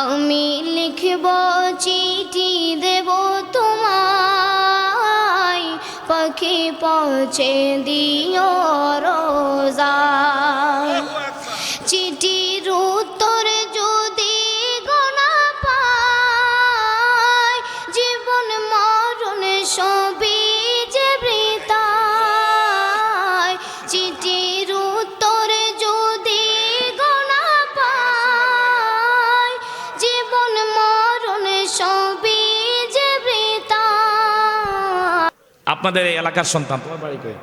আমি লিখব চিঠি দেব তোমায়, পাখি পৌঁছে দিও রোজায়। চিঠির উত্তর যদি গোনা পায়, জীবন মরণ সবই যে বৃথায়। চিঠির উত্তর যদি গোনা পায়, জীবন মরণ সবই যে বৃথায়। আপনাদের এই এলাকার সন্তান, তোমার বাড়ি কই?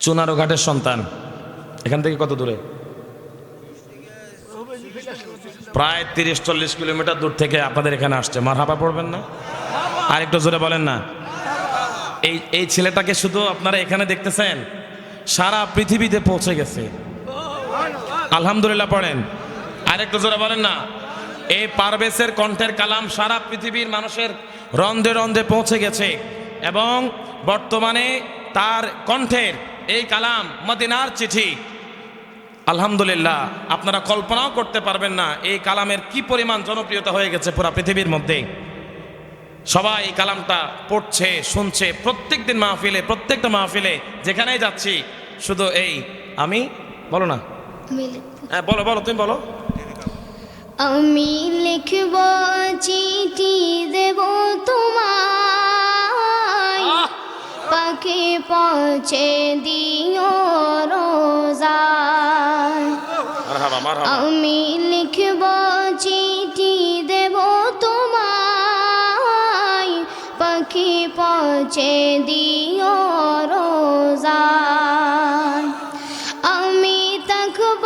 চুনারো ঘাটের সন্তান। এখান থেকে কত দূরে? প্রায় 30-40 কিলোমিটার দূর থেকে আপনাদের এখানে আসছে। মারহাবা পড়বেন না? আর একটু জোরে বলেন না। এই ছেলেটাকে শুধু আপনারা এখানে দেখতেছেন, সারা পৃথিবীতে পৌঁছে গেছে। আলহামদুলিল্লাহ পড়েন। আর একটু জোরে বলেন না। এই পারভেজের কণ্ঠের কালাম সারা পৃথিবীর মানুষের রন্ধে রন্ধে পৌঁছে গেছে এবং বর্তমানে তার কণ্ঠের এই কালাম মদিনার চিঠি। আলহামদুলিল্লাহ, আপনারা কল্পনাও করতে পারবেন না এই কালামের কি পরিমাণ জনপ্রিয়তা হয়ে গেছে পুরা পৃথিবীর মধ্যে। সবাই এই কালামটা পড়ছে, শুনছে। প্রত্যেক দিন মাহফিলে, প্রত্যেকটা মাহফিলে যেখানেই যাচ্ছি শুধু এই আমি বলো না। হ্যাঁ বলো বলো, তুমি বলো। আমি লিখব চিঠি দেব তোমায়, পাখি পৌঁছে দিও রোজায়। আমি লিখব চিঠি দেব তোমায়, পাখি পৌঁছে দিও রোজায়। আমি থাকব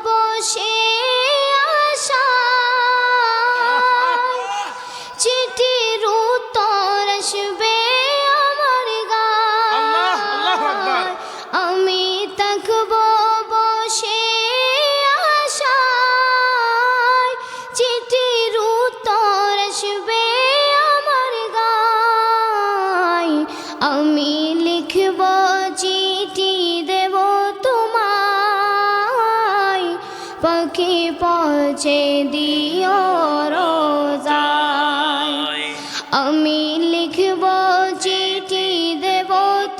বসে আশায়, চিঠির উত্তর আসবে আমার গায়। আমি থাকব বসে আশায়, চিঠির উত্তর আসবে আমার গায়। আমি লিখব চিঠি দেব তোমায়, পাখি পৌঁছে দিও রোজায়। আমি লিখব চিঠি দেব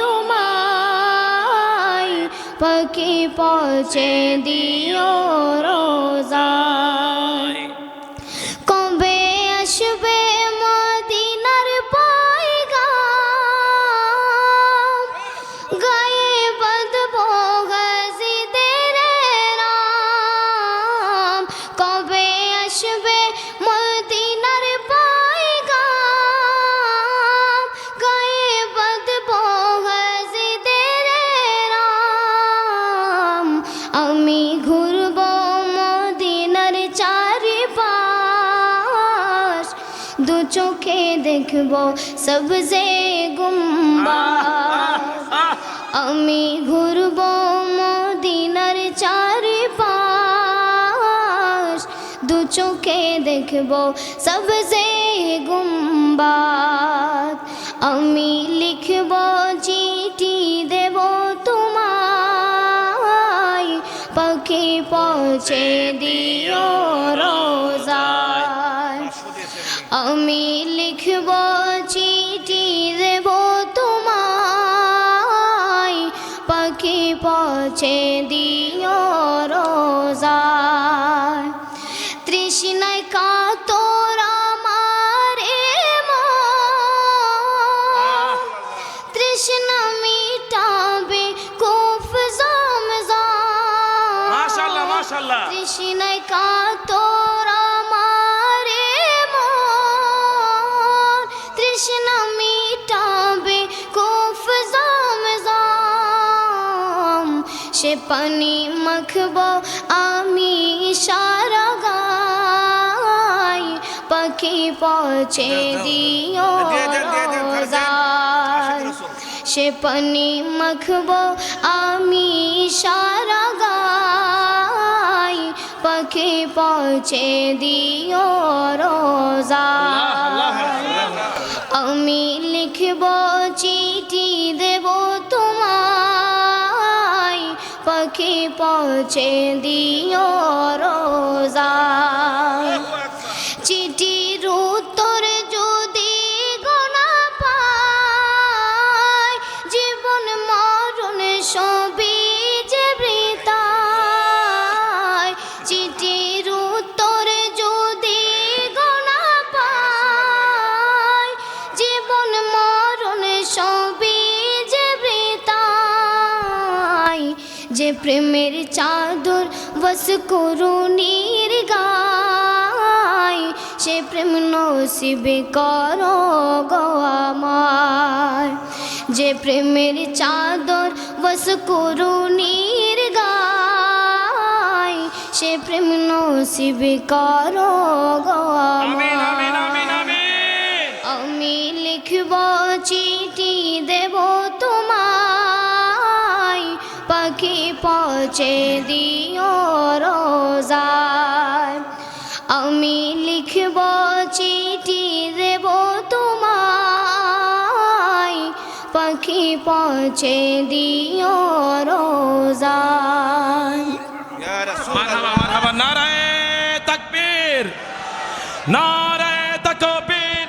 তোমায়, পাখি পৌঁছে দিও রোজায়। কবে আসবে মদিনার পয়গাম, গায়ে বাঁধব গাজীদের নাম। কবে আসবে মদিনার পয়গাম, গায়ে বাঁধব গাজীদের নাম। আমি ঘুরব মদিনার চারিপাশ, দু চোখে দেখব সবজে গুম্বাদ। আমি ঘুরব মদিনার চারিপাশ, দু চোখে দেখব সবজে গুম্বাদ। আমি লিখব চিঠি দেব তোমায়, পাখি পৌঁছে দিও রোজায়। আমি লিখব চিঠি দেব তোমায়, পাখি পৌঁছে দিও রোজায়। তৃষ্ণায় কাতর আমার মন, তৃষ্ণা মিটাবে কুফ জমজম। মাশাআল্লাহ মাশাআল্লাহ। তৃষ্ণায় কাতর আমার মন, তৃষ্ণা মিটাবে কুফ জমজম। সে পানি মাখব আমি সারা গায়, পাখি পৌঁছে দিও রোজায়। সে পানি মাখব আমি সারা গায়, পাখি পৌঁছে দিও রোজায়। আমি লিখব চিঠি দেব তোমায়, পাখি পৌঁছে দিও রোজা। প্রেমের চাদর বস করুণীর গায় সে প্রেম নসিবে করো গো আমার যে প্রেমের চাদর বস করুণীর গায় সে প্রেম নসিবে করো গো আমিন আমিন আমার আমিন আমিন। আমি লিখব চিঠি দেব তোমায় পাখি পৌঁছে দিও রোজায় আমি লিখব চিঠি দেব তোমায় পাখি পৌঁছে দিও রোজায় মারহাবা মারহাবা, নারায়ে তাকবীর, নারায়ে তাকবীর,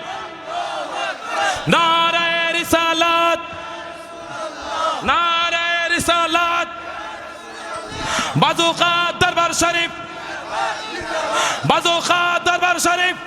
নারায়ে রিসালাত, নারায়ে রিসালাত। বাজুকা দরবার শরীফ, বাজুকা দরবার শরীফ।